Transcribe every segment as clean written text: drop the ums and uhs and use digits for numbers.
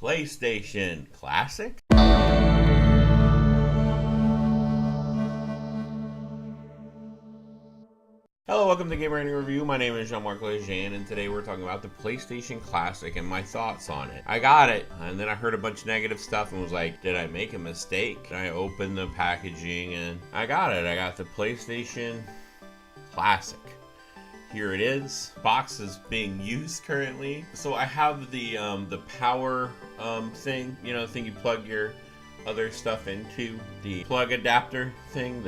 PlayStation Classic. Hello, welcome to Gamer Rating Review. My name is Jean-Marc Lejean, and today we're talking about the PlayStation Classic and my thoughts on it. I got it, and then I heard a bunch of negative stuff and was like, did I make a mistake? And I opened the packaging and I got it. I got the PlayStation Classic. Here it is. Box is being used currently. So I have the power thing, you know, the thing you plug your other stuff into, the plug adapter thing,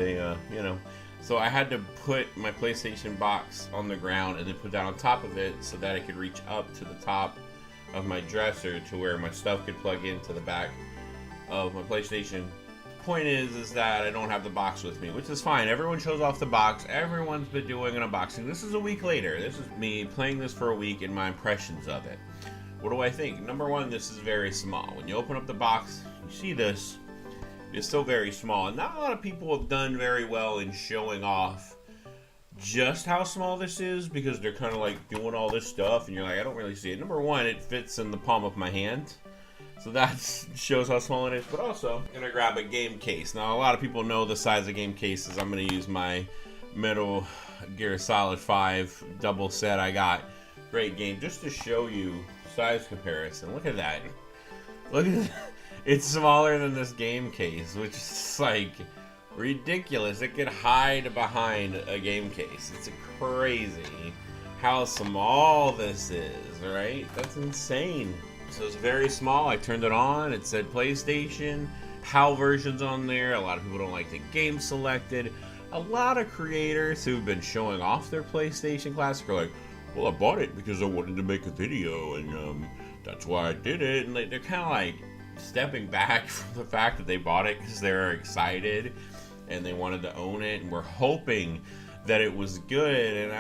so I had to put my PlayStation box on the ground and then put that on top of it so that it could reach up to the top of my dresser to where my stuff could plug into the back of my PlayStation. Point is that I don't have the box with me, which is fine. Everyone shows off the box. Everyone's been doing an unboxing. This is a week later. This is me playing this for a week and my impressions of it. What do I think? Number one, this is very small. When you open up the box, you see this. It's still very small, and not a lot of people have done very well in showing off just how small this is, because they're kind of like doing all this stuff and you're like, I don't really see it. Number one, it fits in the palm of my hand, so that shows how small it is. But also, I'm gonna grab a game case. Now a lot of people know the size of game cases. I'm gonna use my Metal Gear Solid 5 double set I got. Great game, just to show you size comparison. Look at that. Look at that. It's smaller than this game case, which is like ridiculous. It could hide behind a game case. It's crazy how small this is, right? That's insane. So it's very small. I turned it on. It said PlayStation. PAL versions on there. A lot of people don't like the game selected. A lot of creators who've been showing off their PlayStation Classic are like, well, I bought it because I wanted to make a video, and that's why I did it. And they're kind of like stepping back from the fact that they bought it because they were excited and they wanted to own it and were hoping that it was good. And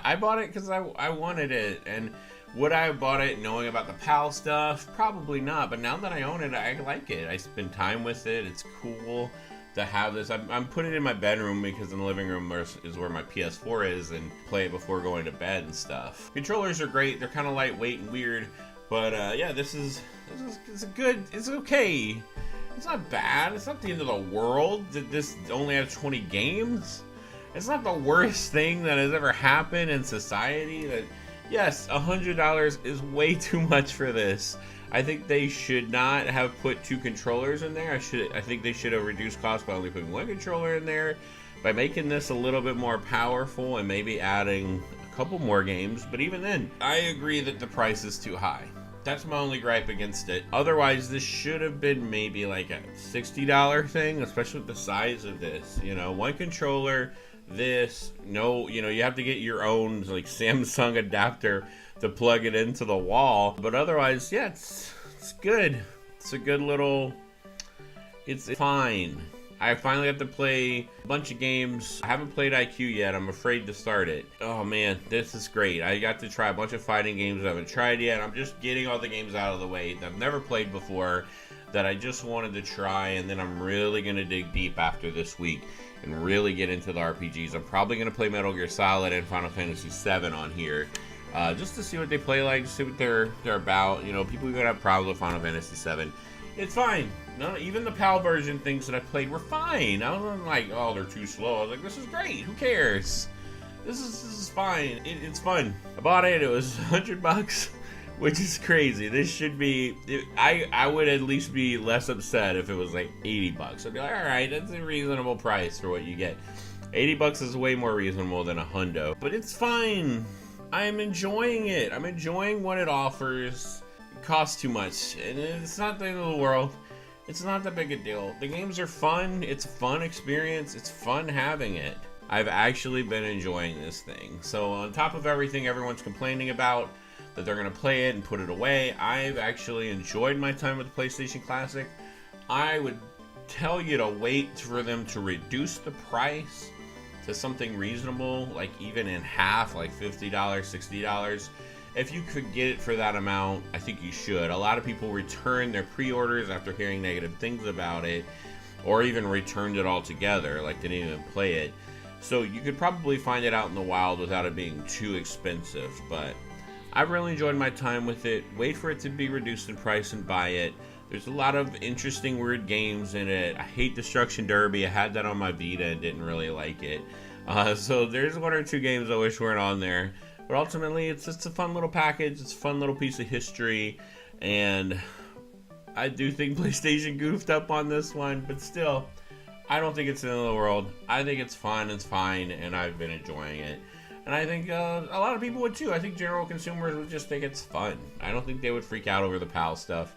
I bought it because I wanted it. And would I have bought it knowing about the PAL stuff? Probably not. But now that I own it, I like it. I spend time with it. It's cool to have this. I'm putting it in my bedroom because in the living room is where my PS4 is, and play it before going to bed and stuff. Controllers are great. They're kind of lightweight and weird. But yeah, this is good. It's okay. It's not bad. It's not the end of the world that this only has 20 games. It's not the worst thing that has ever happened in society. That, yes, $100 is way too much for this. I think they should not have put 2 controllers in there. I think they should have reduced cost by only putting 1 controller in there, by making this a little bit more powerful and maybe adding a couple more games. But even then, I agree that the price is too high. That's my only gripe against it. Otherwise, this should have been maybe like a $60 thing, especially with the size of this. You know, 1 controller, this, no, you know, you have to get your own like Samsung adapter to plug it into the wall. But otherwise, yeah, it's good. It's a good little, it's fine. I finally got to play a bunch of games. I haven't played IQ yet. I'm afraid to start it. Oh man, this is great. I got to try a bunch of fighting games I haven't tried yet. I'm just getting all the games out of the way that I've never played before, that I just wanted to try, and then I'm really going to dig deep after this week and really get into the RPGs. I'm probably going to play Metal Gear Solid and Final Fantasy VII on here. Just to see what they play like, see what they're about. You know, people are going to have problems with Final Fantasy VII. It's fine. No, even the PAL version things that I played were fine. I wasn't like, oh, they're too slow. I was like, this is great. Who cares? This is fine. It's fun. I bought it. It was $100, which is crazy. This should be. I would at least be less upset if it was like $80. I'd be like, all right, that's a reasonable price for what you get. $80 is way more reasonable than $100, but it's fine. I'm enjoying it. I'm enjoying what it offers. Costs too much, and it's not the end of the world. It's not that big a deal. The games are fun. It's a fun experience. It's fun having it. I've actually been enjoying this thing. So on top of everything everyone's complaining about, that they're going to play it and put it away, I've actually enjoyed my time with the PlayStation Classic. I would tell you to wait for them to reduce the price to something reasonable, like even in half, like $50, $60. If you could get it for that amount, I think you should. A lot of people return their pre-orders after hearing negative things about it, or even returned it altogether, like they didn't even play it. So you could probably find it out in the wild without it being too expensive, but I've really enjoyed my time with it. Wait for it to be reduced in price and buy it. There's a lot of interesting, weird games in it. I hate Destruction Derby. I had that on my Vita and didn't really like it. So there's 1 or 2 games I wish weren't on there. But ultimately, it's just a fun little package. It's a fun little piece of history. And I do think PlayStation goofed up on this one. But still, I don't think it's the end of the world. I think it's fun. It's fine. And I've been enjoying it. And I think a lot of people would too. I think general consumers would just think it's fun. I don't think they would freak out over the PAL stuff.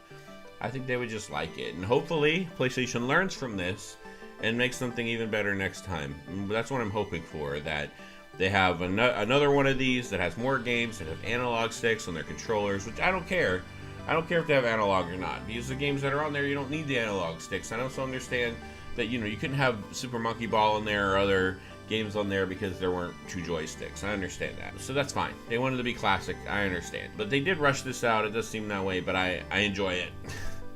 I think they would just like it. And hopefully, PlayStation learns from this and makes something even better next time. And that's what I'm hoping for, that they have another one of these that has more games that have analog sticks on their controllers, which I don't care. I don't care if they have analog or not. Because the games that are on there, you don't need the analog sticks. I also understand that, you couldn't have Super Monkey Ball in there or other games on there because there weren't 2 joysticks. I understand that. So that's fine. They wanted to be classic. I understand. But they did rush this out. It does seem that way, but I enjoy it.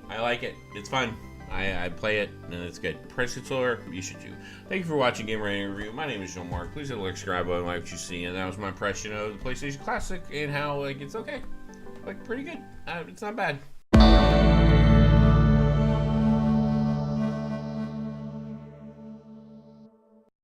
I like it. It's fun. I play it, and it's good. Price controller, you should do. Thank you for watching Game Rating Review. My name is Jean-Marc. Please hit the like, subscribe button, like what you see. And that was my impression of the PlayStation Classic and how, it's okay. Pretty good. It's not bad.